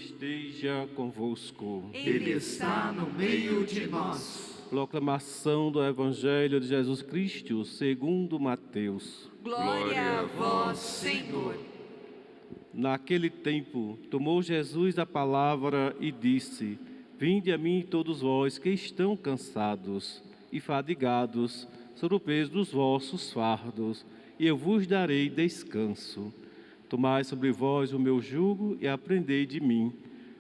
esteja convosco. Ele está no meio de nós. Proclamação do Evangelho de Jesus Cristo segundo Mateus. Glória a vós, Senhor. Naquele tempo, tomou Jesus a palavra e disse: Vinde a mim todos vós que estão cansados e fadigados, sob o peso dos vossos fardos, e eu vos darei descanso. Tomai sobre vós o meu jugo e aprendei de mim,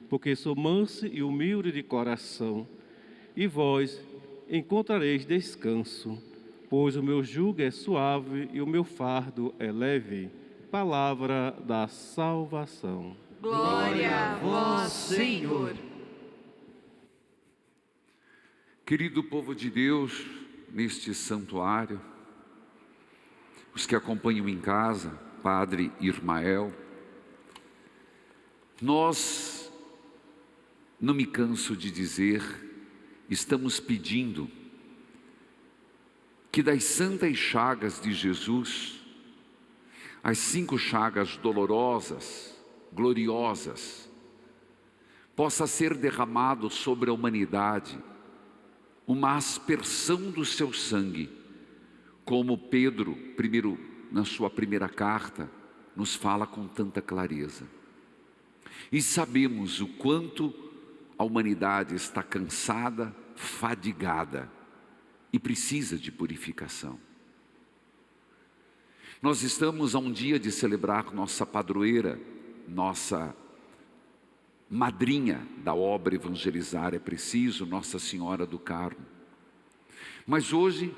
porque sou manso e humilde de coração, e vós encontrareis descanso, pois o meu jugo é suave e o meu fardo é leve. Palavra da salvação. Glória a vós, Senhor. Querido povo de Deus, neste santuário, os que acompanham em casa, Padre Irmael, nós, não me canso de dizer, estamos pedindo que das santas chagas de Jesus, as 5 chagas dolorosas, gloriosas, possa ser derramado sobre a humanidade uma aspersão do seu sangue, como Pedro, na sua primeira carta, nos fala com tanta clareza. E sabemos o quanto a humanidade está cansada, fadigada e precisa de purificação. Nós estamos a um dia de celebrar nossa padroeira, nossa madrinha da obra Evangelizar é Preciso, Nossa Senhora do Carmo. Mas hoje,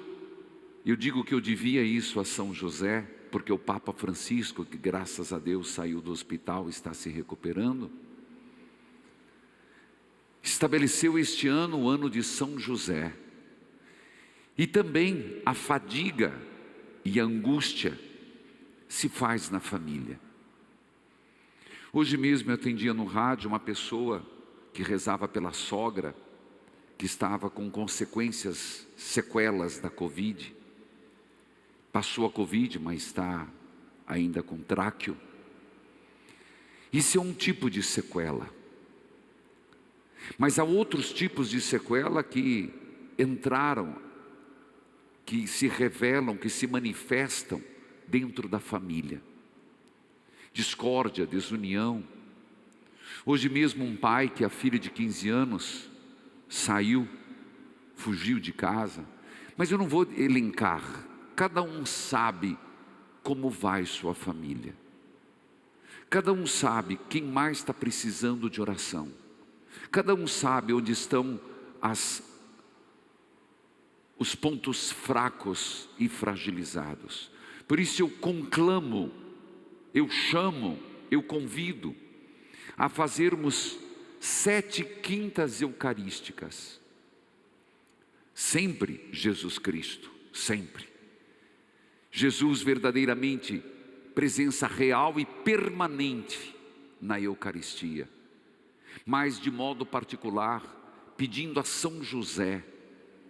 eu digo que eu devia isso a São José, porque o Papa Francisco, que graças a Deus saiu do hospital, está se recuperando, estabeleceu este ano o ano de São José. E também a fadiga e a angústia se faz na família. Hoje mesmo eu atendia no rádio uma pessoa que rezava pela sogra, que estava com consequências, sequelas da Covid. Passou a Covid, mas está ainda com tráqueo. Isso é um tipo de sequela. Mas há outros tipos de sequela que entraram, que se revelam, que se manifestam dentro da família. Discórdia, desunião. Hoje mesmo um pai que a filha de 15 anos saiu, fugiu de casa. Mas eu não vou elencar. Cada um sabe como vai sua família. Cada um sabe quem mais está precisando de oração. Cada um sabe onde estão os pontos fracos e fragilizados. Por isso eu conclamo, eu chamo, eu convido a fazermos 7 quintas eucarísticas. Sempre Jesus Cristo, sempre. Jesus verdadeiramente, presença real e permanente na Eucaristia. Mas de modo particular, pedindo a São José,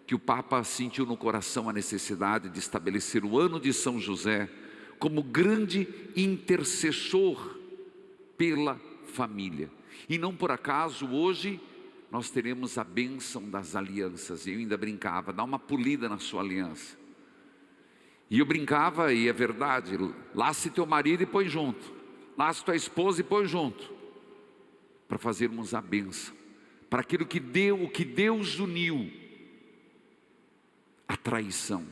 que o Papa sentiu no coração a necessidade de estabelecer o ano de São José como grande intercessor pela família. E não por acaso hoje nós teremos a bênção das alianças. Eu ainda brincava, dá uma polida na sua aliança. E eu brincava, e é verdade, lace teu marido e põe junto, lace tua esposa e põe junto, para fazermos a bênção, para aquilo que o que Deus uniu, a traição,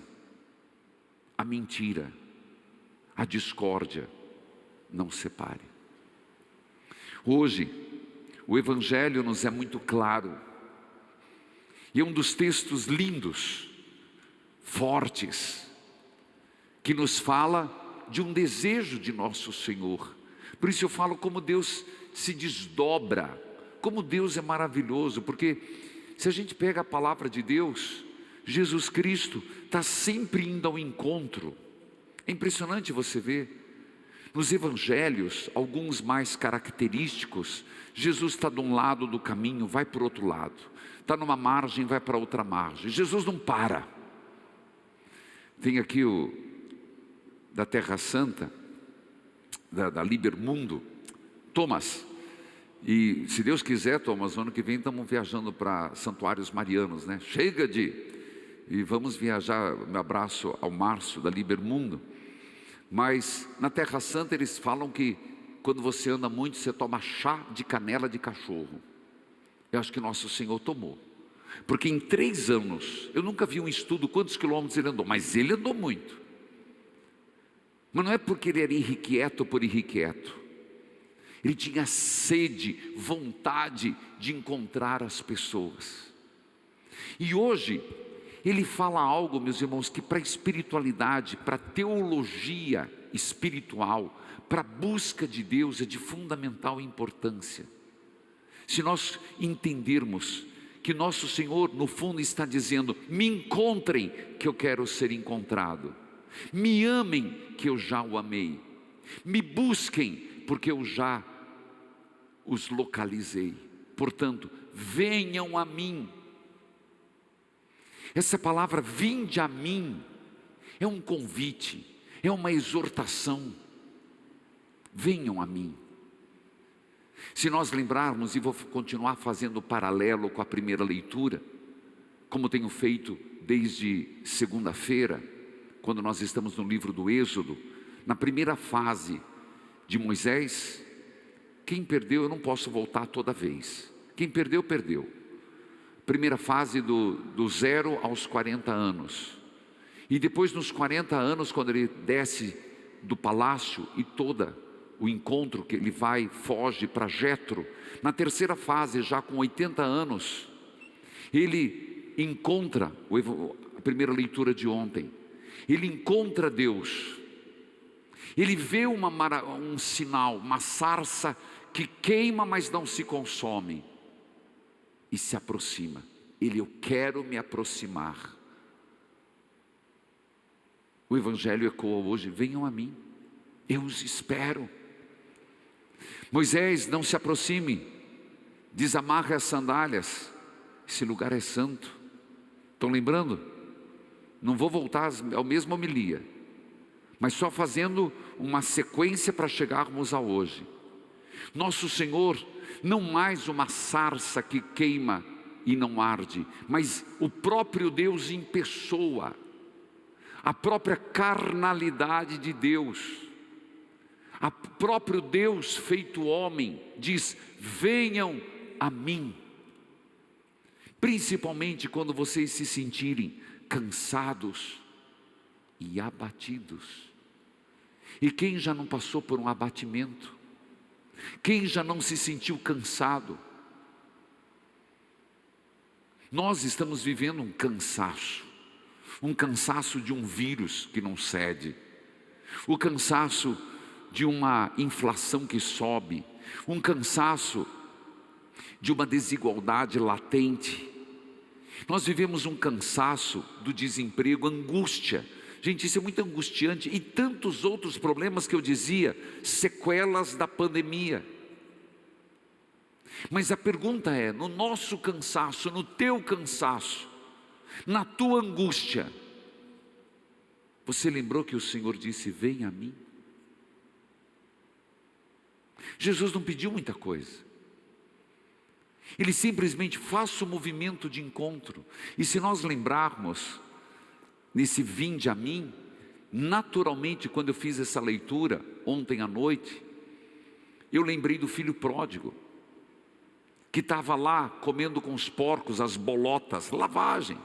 a mentira, a discórdia, não separe. Hoje, o Evangelho nos é muito claro, e é um dos textos lindos, fortes, que nos fala de um desejo de nosso Senhor. Por isso eu falo como Deus se desdobra, como Deus é maravilhoso, porque se a gente pega a palavra de Deus, Jesus Cristo está sempre indo ao encontro. É impressionante você ver, nos evangelhos, alguns mais característicos, Jesus está de um lado do caminho, vai para o outro lado, está numa margem, vai para outra margem. Jesus não para. Tem aqui da Terra Santa, da Liber Mundo, Thomas, E se Deus quiser, Thomas, ano que vem estamos viajando para Santuários Marianos, né? E vamos viajar, meu abraço ao Márcio da Libermundo. Mas na Terra Santa eles falam que quando você anda muito, você toma chá de canela de cachorro. Eu acho que Nosso Senhor tomou. Porque em 3 anos, eu nunca vi um estudo quantos quilômetros ele andou, mas ele andou muito. Mas não é porque ele era irrequieto por irrequieto. Ele tinha sede, vontade de encontrar as pessoas. E hoje, ele fala algo, meus irmãos, que para a espiritualidade, para a teologia espiritual, para a busca de Deus é de fundamental importância. Se nós entendermos que Nosso Senhor, no fundo, está dizendo: me encontrem, que eu quero ser encontrado. Me amem, que eu já o amei. Me busquem, porque eu já os localizei. Portanto, venham a mim. Essa palavra vinde a mim é um convite, é uma exortação. Venham a mim. Se nós lembrarmos, e vou continuar fazendo paralelo com a primeira leitura, como tenho feito desde segunda-feira, quando nós estamos no livro do Êxodo, na primeira fase de Moisés, quem perdeu eu não posso voltar toda vez. Quem perdeu, perdeu. Primeira fase do 0 aos 40 anos. E depois nos 40 anos, quando ele desce do palácio e todo o encontro que ele vai, foge para Jetro. Na terceira fase, já com 80 anos, ele encontra, a primeira leitura de ontem, ele encontra Deus. Ele vê um sinal, uma sarça que queima, mas não se consome. E se aproxima. Eu quero me aproximar. O Evangelho ecoa hoje: venham a mim, eu os espero. Moisés, não se aproxime, desamarre as sandálias, esse lugar é santo. Estão lembrando? Não vou voltar ao mesmo homilia, mas só fazendo uma sequência para chegarmos a hoje. Nosso Senhor, não mais uma sarça que queima e não arde, mas o próprio Deus em pessoa, a própria carnalidade de Deus, o próprio Deus feito homem, diz: venham a mim. Principalmente quando vocês se sentirem cansados e abatidos. E quem já não passou por um abatimento? Quem já não se sentiu cansado? Nós estamos vivendo um cansaço de um vírus que não cede, o cansaço de uma inflação que sobe, um cansaço de uma desigualdade latente. Nós vivemos um cansaço do desemprego, angústia. Gente, isso é muito angustiante. E tantos outros problemas que eu dizia, sequelas da pandemia. Mas a pergunta é, no nosso cansaço, no teu cansaço, na tua angústia, você lembrou que o Senhor disse: vem a mim? Jesus não pediu muita coisa. Ele simplesmente faz o movimento de encontro. E se nós lembrarmos, nesse vinde a mim, naturalmente quando eu fiz essa leitura ontem à noite, eu lembrei do filho pródigo, que estava lá comendo com os porcos as bolotas, lavagem.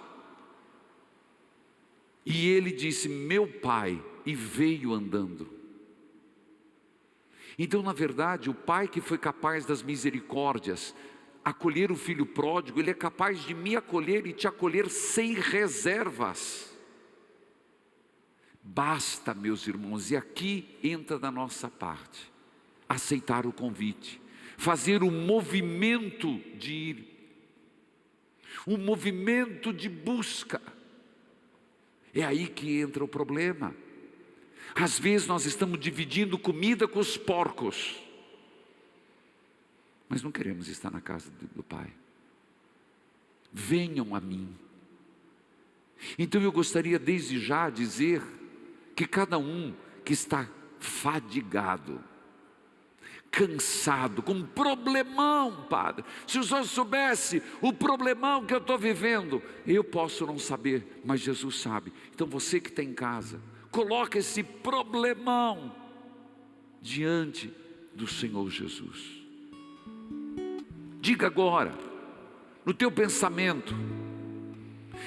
E ele disse: meu pai, e veio andando. Então, na verdade, o pai que foi capaz das misericórdias, acolher o filho pródigo, ele é capaz de me acolher e te acolher sem reservas. Basta, meus irmãos, e aqui entra da nossa parte, aceitar o convite, fazer o movimento de ir, o movimento de busca. É aí que entra o problema. Às vezes nós estamos dividindo comida com os porcos, mas não queremos estar na casa do Pai. Venham a mim. Então eu gostaria desde já dizer que cada um que está fadigado, cansado, com um problemão, Padre. Se o Senhor soubesse o problemão que eu estou vivendo, eu posso não saber, mas Jesus sabe. Então você que está em casa, coloca esse problemão diante do Senhor Jesus. Diga agora, no teu pensamento.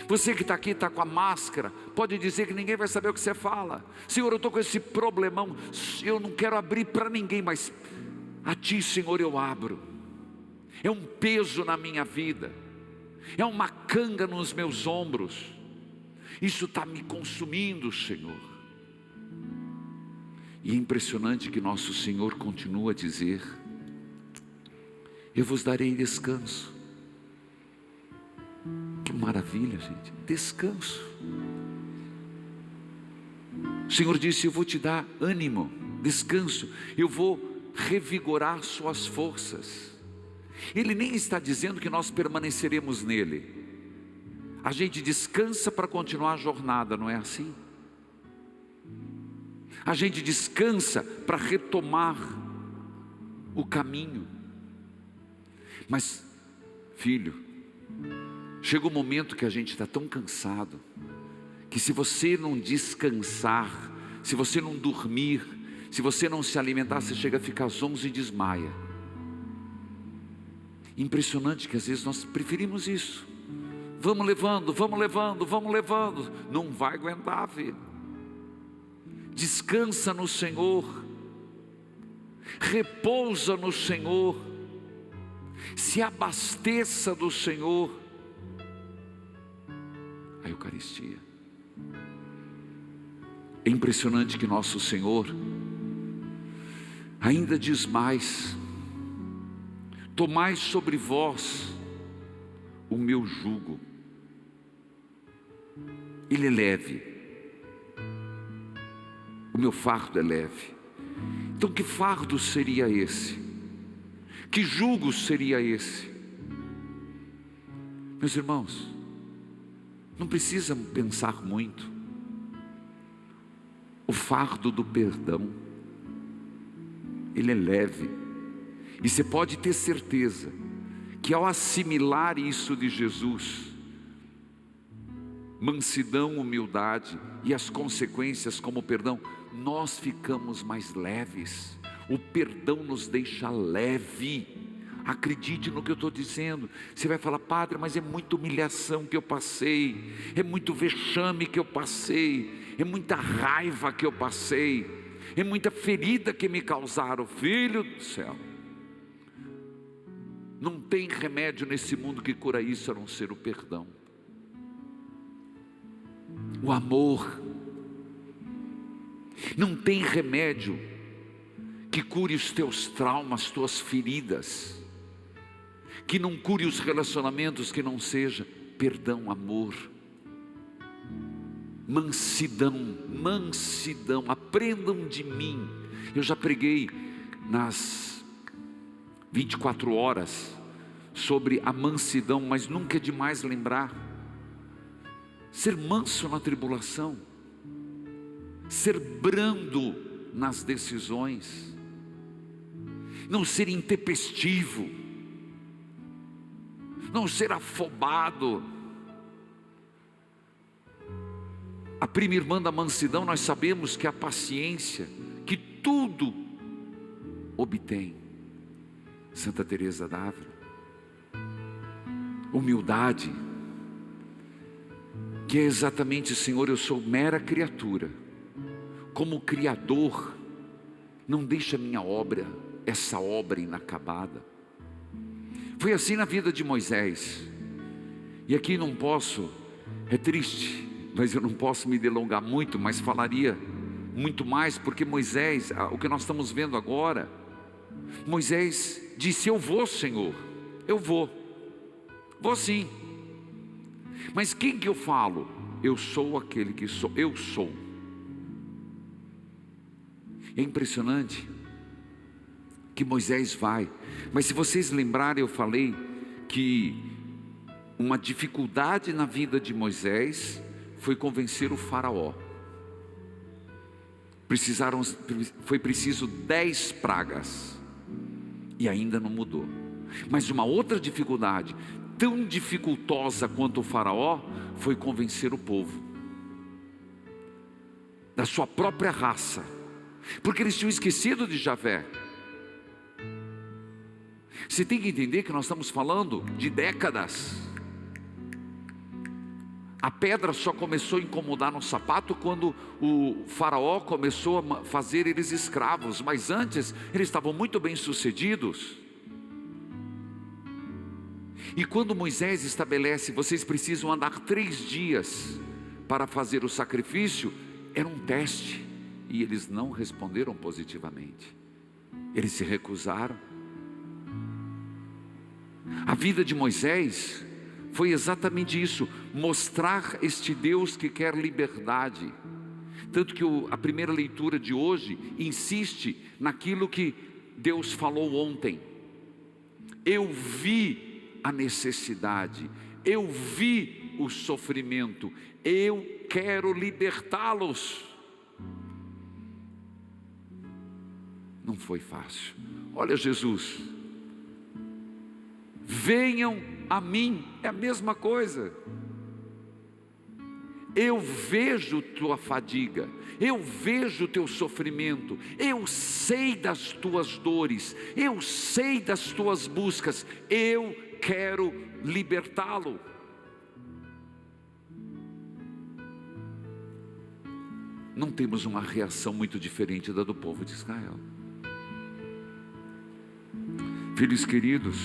Você que está aqui, está com a máscara, pode dizer que ninguém vai saber o que você fala. Senhor, eu estou com esse problemão, eu não quero abrir para ninguém, mas a Ti, Senhor, eu abro. É um peso na minha vida, é uma canga nos meus ombros, isso está me consumindo, Senhor. E é impressionante que nosso Senhor continua a dizer: eu vos darei descanso. Que maravilha, gente, descanso. O Senhor disse: eu vou te dar ânimo, descanso, eu vou revigorar suas forças. Ele nem está dizendo que nós permaneceremos nele. A gente descansa para continuar a jornada, não é assim? A gente descansa para retomar o caminho. Mas, filho, chega um momento que a gente está tão cansado, que se você não descansar, se você não dormir, se você não se alimentar, você chega a ficar zonzo e desmaia. Impressionante que às vezes nós preferimos isso. Vamos levando, vamos levando, vamos levando. Não vai aguentar, filho. Descansa no Senhor, repousa no Senhor, se abasteça do Senhor. A Eucaristia. É impressionante que nosso Senhor ainda diz mais: tomai sobre vós o meu jugo. Ele é leve, o meu fardo é leve. Então que fardo seria esse? Que jugo seria esse? Meus irmãos, não precisa pensar muito. O fardo do perdão, ele é leve. E você pode ter certeza que ao assimilar isso de Jesus, mansidão, humildade e as consequências como perdão, nós ficamos mais leves. O perdão nos deixa leve. Acredite no que eu estou dizendo. Você vai falar: padre, mas é muita humilhação que eu passei, é muito vexame que eu passei, é muita raiva que eu passei, é muita ferida que me causaram. Filho do céu, não tem remédio nesse mundo que cura isso a não ser o perdão, o amor. Não tem remédio que cure os teus traumas, tuas feridas, que não cure os relacionamentos, que não seja perdão, amor, mansidão, mansidão. Aprendam de mim. Eu já preguei nas 24 horas sobre a mansidão, mas nunca é demais lembrar. Ser manso na tribulação, ser brando nas decisões, não ser intempestivo, não ser afobado. A prima irmã da mansidão, nós sabemos que é a paciência, que tudo obtém. Santa Teresa d'Ávila. Humildade, que é exatamente: Senhor, eu sou mera criatura, como Criador, não deixa a minha obra, essa obra inacabada. Foi assim na vida de Moisés. E aqui não posso, é triste, mas eu não posso me delongar muito, mas falaria muito mais, porque Moisés, o que nós estamos vendo agora, Moisés disse: eu vou, Senhor, eu vou sim. Mas quem que eu falo? Eu sou aquele que sou, eu sou. É impressionante que Moisés vai. Mas se vocês lembrarem, eu falei que uma dificuldade na vida de Moisés foi convencer o faraó. Foi preciso 10 pragas. e ainda não mudou. Mas uma outra dificuldade, tão dificultosa quanto o faraó, foi convencer o povo da sua própria raça, porque eles tinham esquecido de Javé. Você tem que entender que nós estamos falando de décadas. A pedra só começou a incomodar no sapato quando o faraó começou a fazer eles escravos, mas antes eles estavam muito bem sucedidos. E quando Moisés estabelece, vocês precisam andar 3 dias para fazer o sacrifício, era um teste, e eles não responderam positivamente, eles se recusaram. A vida de Moisés foi exatamente isso, mostrar este Deus que quer liberdade. Tanto que a primeira leitura de hoje insiste naquilo que Deus falou ontem. Eu vi a necessidade, eu vi o sofrimento, eu quero libertá-los. Não foi fácil. Olha Jesus, venham a mim, é a mesma coisa. Eu vejo tua fadiga, eu vejo teu sofrimento, eu sei das tuas dores, eu sei das tuas buscas, eu quero libertá-lo. Não temos uma reação muito diferente da do povo de Israel. Filhos queridos,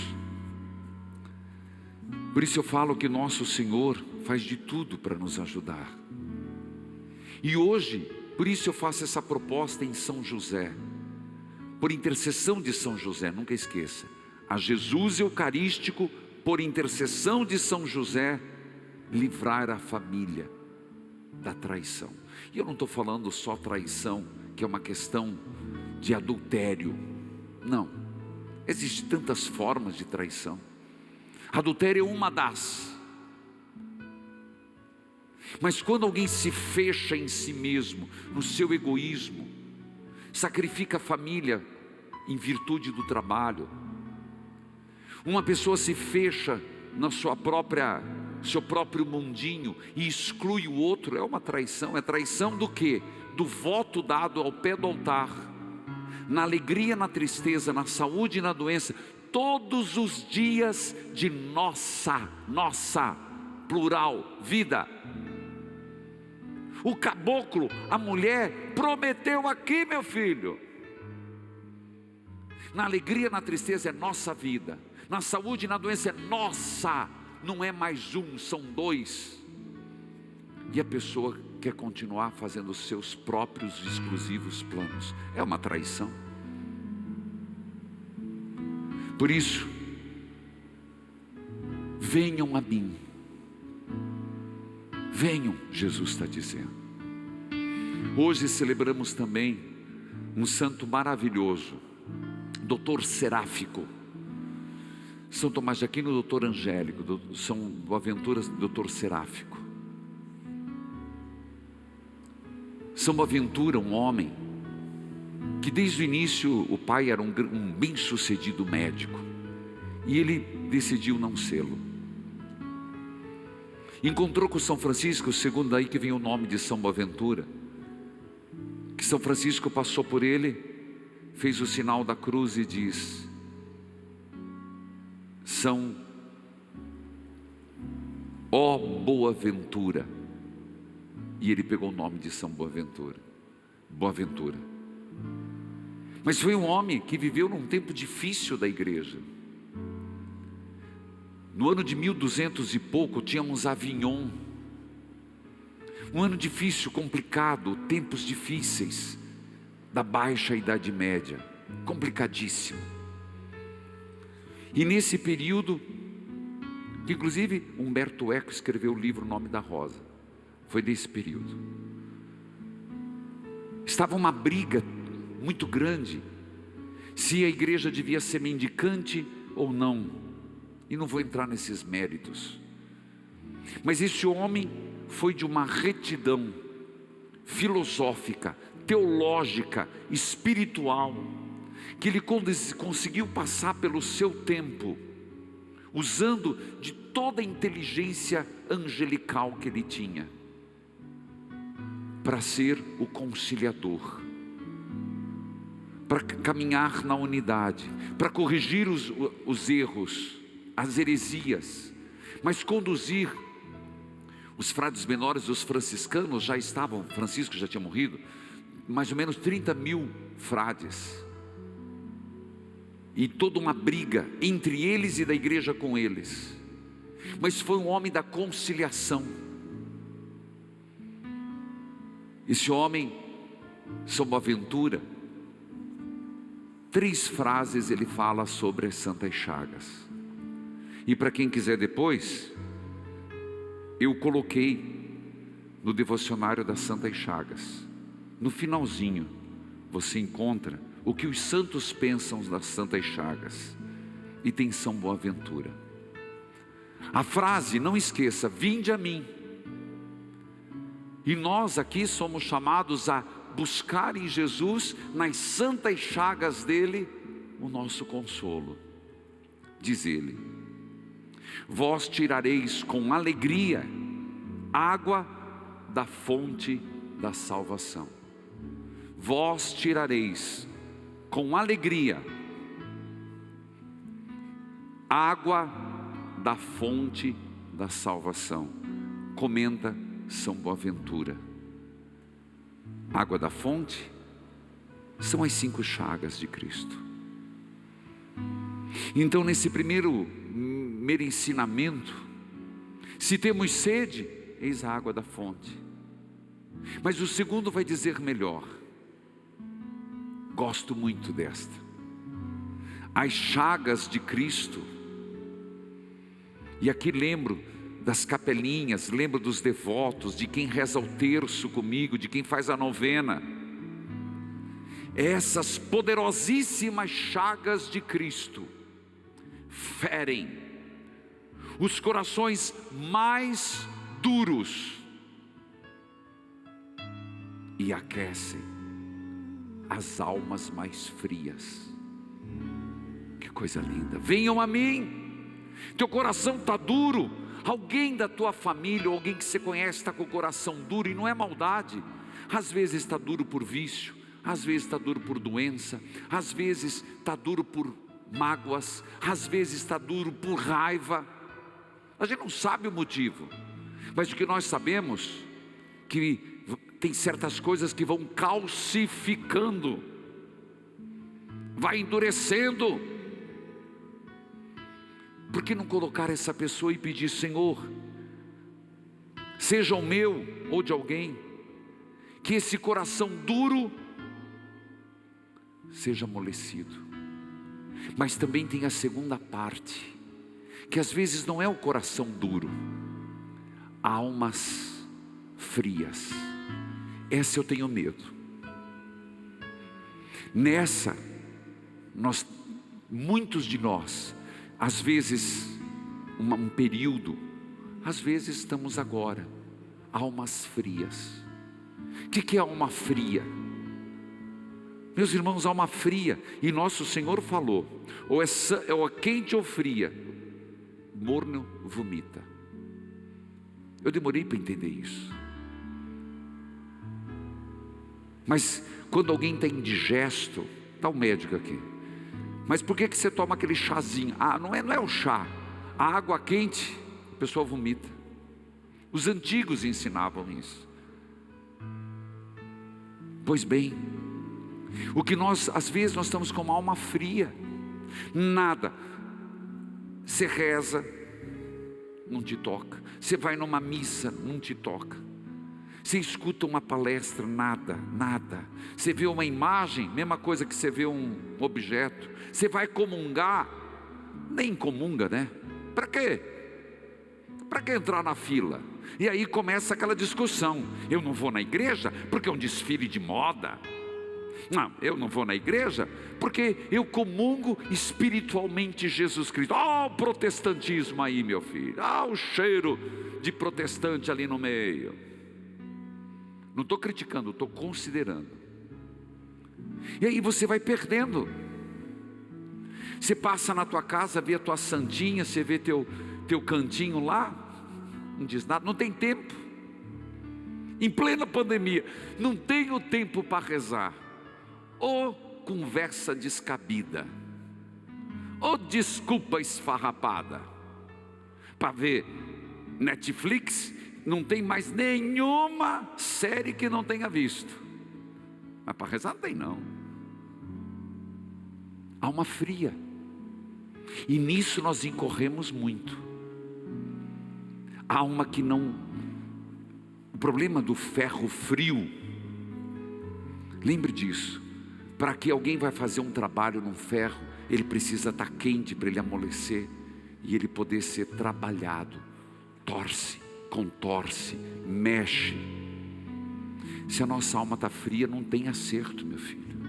por isso eu falo que nosso Senhor faz de tudo para nos ajudar. E hoje, por isso eu faço essa proposta em São José, por intercessão de São José, nunca esqueça, a Jesus Eucarístico, por intercessão de São José, livrar a família da traição. E eu não estou falando só traição, que é uma questão de adultério, não, existem tantas formas de traição. Adultério é uma das. Mas quando alguém se fecha em si mesmo, no seu egoísmo, sacrifica a família em virtude do trabalho, uma pessoa se fecha na seu próprio mundinho e exclui o outro, é uma traição. É traição do quê? Do voto dado ao pé do altar, na alegria, na tristeza, na saúde e na doença, todos os dias de nossa, plural, vida. O caboclo, a mulher, prometeu aqui, meu filho. Na alegria, na tristeza é nossa vida, na saúde e na doença é nossa, não é mais um, são 2. E a pessoa quer continuar fazendo os seus próprios exclusivos planos, é uma traição. Por isso, venham a mim, venham, Jesus está dizendo. Hoje celebramos também um santo maravilhoso, doutor seráfico, São Tomás de Aquino, doutor angélico, São Boaventura, doutor seráfico. São Boaventura, um homem que desde o início o pai era um bem-sucedido médico, e ele decidiu não sê-lo. Encontrou com São Francisco, segundo daí que vem o nome de São Boaventura, que São Francisco passou por ele, fez o sinal da cruz e diz: ó Boaventura, e ele pegou o nome de São Boaventura. Mas foi um homem que viveu num tempo difícil da igreja. No ano de 1200 e pouco, tínhamos Avignon. Um ano difícil, complicado, tempos difíceis da Baixa Idade Média, complicadíssimo. E nesse período, que inclusive Humberto Eco escreveu o livro O Nome da Rosa, foi nesse período. Estava uma briga muito grande, se a igreja devia ser mendicante ou não, e não vou entrar nesses méritos. Mas esse homem foi de uma retidão filosófica, teológica, espiritual, que ele conseguiu passar pelo seu tempo, usando de toda a inteligência angelical que ele tinha, para ser o conciliador, para caminhar na unidade, para corrigir os erros, as heresias, mas conduzir os frades menores, os franciscanos já estavam, Francisco já tinha morrido, mais ou menos 30.000 frades, e toda uma briga entre eles e da igreja com eles, mas foi um homem da conciliação. Esse homem, São Boaventura, 3 frases ele fala sobre as Santas Chagas, e para quem quiser depois, eu coloquei no devocionário das Santas Chagas, no finalzinho, você encontra o que os santos pensam das Santas Chagas, e tem São Boaventura. A frase, não esqueça, vinde a mim. E nós aqui somos chamados a buscar em Jesus, nas Santas Chagas dele, o nosso consolo. Diz ele: vós tirareis com alegria água da fonte da salvação. Vós tirareis com alegria água da fonte da salvação. Comenta São Boaventura. Água da fonte são as 5 chagas de Cristo. Então, nesse primeiro ensinamento, se temos sede, eis a água da fonte. Mas o segundo vai dizer melhor. Gosto muito desta. As chagas de Cristo. E aqui lembro das capelinhas, lembro dos devotos, de quem reza o terço comigo, de quem faz a novena. Essas poderosíssimas chagas de Cristo ferem os corações mais duros e aquecem as almas mais frias. Que coisa linda! Venham a mim. Teu coração está duro. Alguém da tua família, ou alguém que você conhece está com o coração duro, e não é maldade. Às vezes está duro por vício, às vezes está duro por doença, às vezes está duro por mágoas, às vezes está duro por raiva. A gente não sabe o motivo, mas o que nós sabemos, que tem certas coisas que vão calcificando, vai endurecendo. Por que não colocar essa pessoa e pedir: Senhor, seja o meu ou de alguém, que esse coração duro seja amolecido. Mas também tem a segunda parte, que às vezes não é o coração duro, almas frias. Essa eu tenho medo. Nessa, muitos de nós, às vezes um período, às vezes estamos agora, almas frias. O que é alma fria? Meus irmãos, alma fria, e nosso Senhor falou, ou é quente ou fria, morno vomita. Eu demorei para entender isso. Mas quando alguém está indigesto, está o médico aqui, mas por que você toma aquele chazinho? Ah, não é o chá, a água quente, a pessoa vomita. Os antigos ensinavam isso. Pois bem, o que às vezes nós estamos com uma alma fria, nada, você reza, não te toca, você vai numa missa, não te toca, você escuta uma palestra, nada, você vê uma imagem, mesma coisa que você vê um objeto, você vai comungar, nem comunga, né? Para quê? Para que entrar na fila? E aí começa aquela discussão, eu não vou na igreja porque é um desfile de moda. Não, eu não vou na igreja porque eu comungo espiritualmente Jesus Cristo. O protestantismo aí, meu filho, o cheiro de protestante ali no meio. Não estou criticando, estou considerando. E aí você vai perdendo Você passa na tua casa, vê a tua santinha, você vê teu cantinho lá, não diz nada, não tem tempo. Em plena pandemia, não tenho tempo para rezar. Ou conversa descabida, ou desculpa esfarrapada. Para ver Netflix, não tem mais nenhuma série que não tenha visto. Mas para rezar não tem não. Alma fria. E nisso nós incorremos muito. Alma que não... O problema do ferro frio, lembre disso, para que alguém vai fazer um trabalho num ferro, ele precisa estar quente para ele amolecer e ele poder ser trabalhado. Torce, contorce, mexe. Se a nossa alma está fria, não tem acerto, meu filho.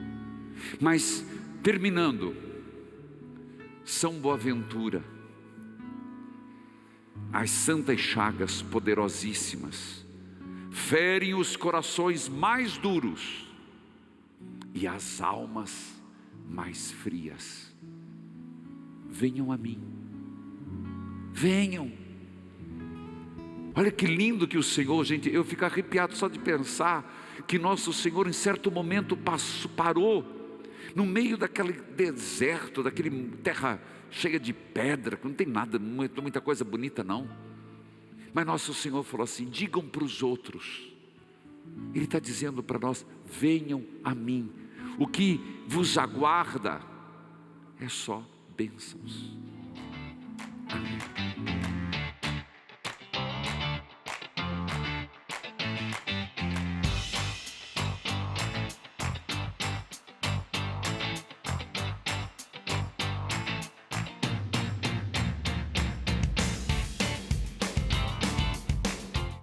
Mas, terminando, São Boaventura, as santas chagas poderosíssimas ferem os corações mais duros e as almas mais frias. Venham a mim, venham. Olha que lindo que o Senhor, gente, eu fico arrepiado só de pensar que nosso Senhor em certo momento parou no meio daquele deserto, daquele terra cheia de pedra, que não tem nada, muita coisa bonita não. Mas nosso Senhor falou assim: digam para os outros. Ele está dizendo para nós: venham a mim. O que vos aguarda é só bênçãos.